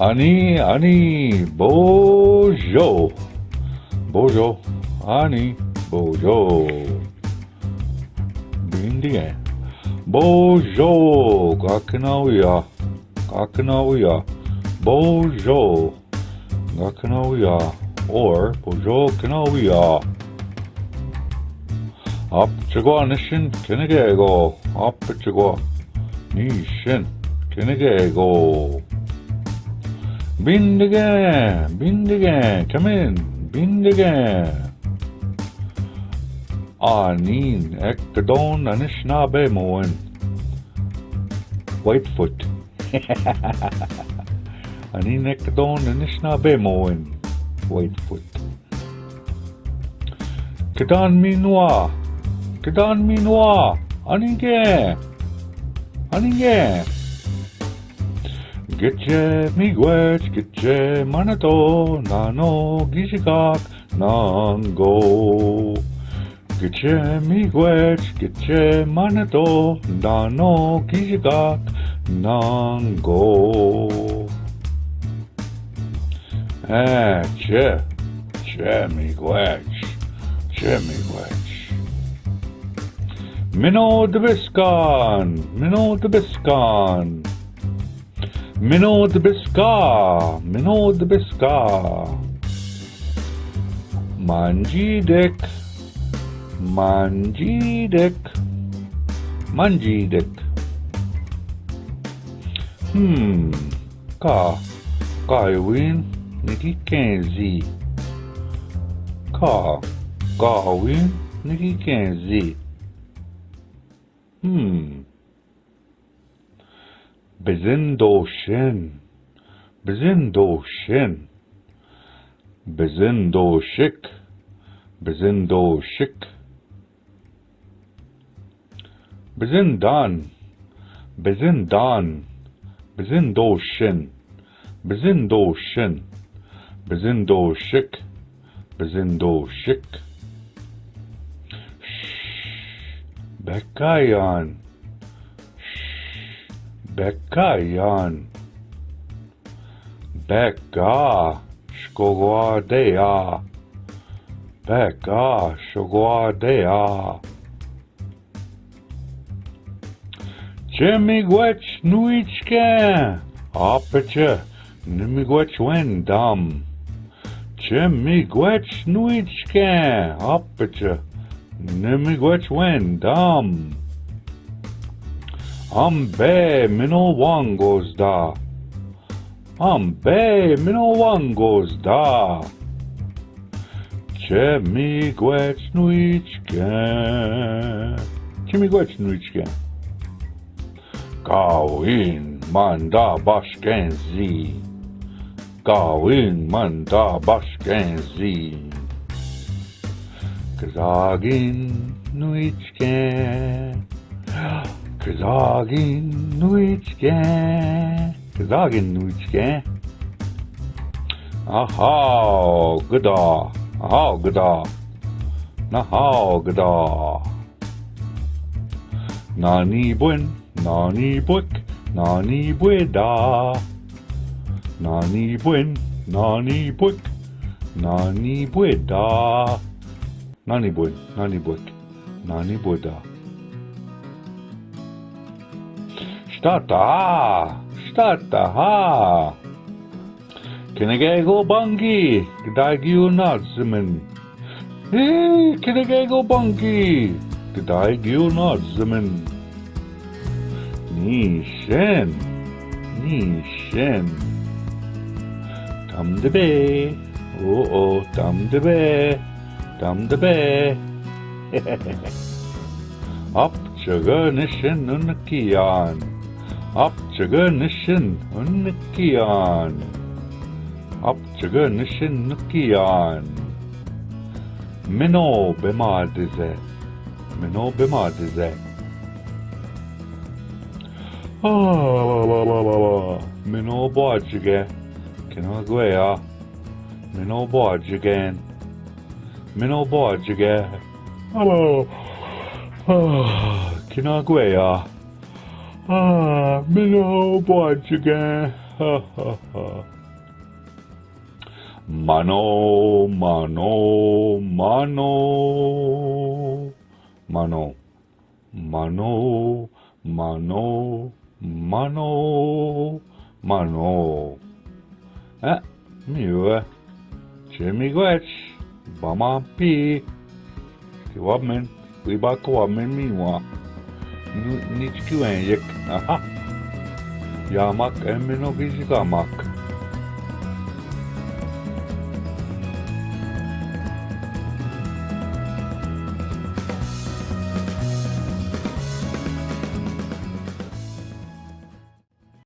Ani, bojo. Bojo, ani, bojo. Bindiye. Bojo, gakanauya. Gakanauya. Bojo, gakanauya. Or, bojo kanauya. Apchagwa nishin kinegego. Apchagwa nishin kinegego. Bindige, come in, bindige. Anin ekdon anishinaabemowin. Whitefoot. Anin ekdon anishinaabemowin. Whitefoot. Kedan minwa. Anige. Getche migwech, getche manato, nano gishikak nango. Getche migwech, getche manato, nano gishikak nango. Che migwech. Minno de biscan. Minno de bisca. Manjidek. Kaiwin niki kenzi. Kawin niki kenzi. Bezindoshin. Bezindoshik. Bezindan. Bezindoshin. Bezindoshik. Bekayan. Beka shkoguadea. Chemigwech nuichke. Apeche. Nimigwech wendam. Chemigwech nuichke. Apeche. Nimigwech wendam. Ambe minno wangos da. Chemigwech nuichke. Kawin manda bashkenzi. Kazagin nuichke. Kazagin nuichke. Aha, gada. Nani buen, nani buek, nani bueda. Nani buen, nani buek, nani bueda. Nani buen, nani buek, nani bueda. Stata ha. Kenegego bangi, gdagiu nadzimen. Hey, kenegego bangi, gdagiu nadzimen. Nishin. Tam de be. Oh, tam de be. Apchaga nishin unkiyan. Minno bemadize. Minno boajige. Kinagwea. Minno boajigen. Kinagwea. Minno boajigen. Ha ha ha. Mano, mano, mano. Mano, mano, mano, mano, mano. Mieux. Jimmy Gwetch. Bamampi. Kiwabmen. Wiba kiwabmen miwa. Nichkuenjek. Aha. Jamak en minogizigamak.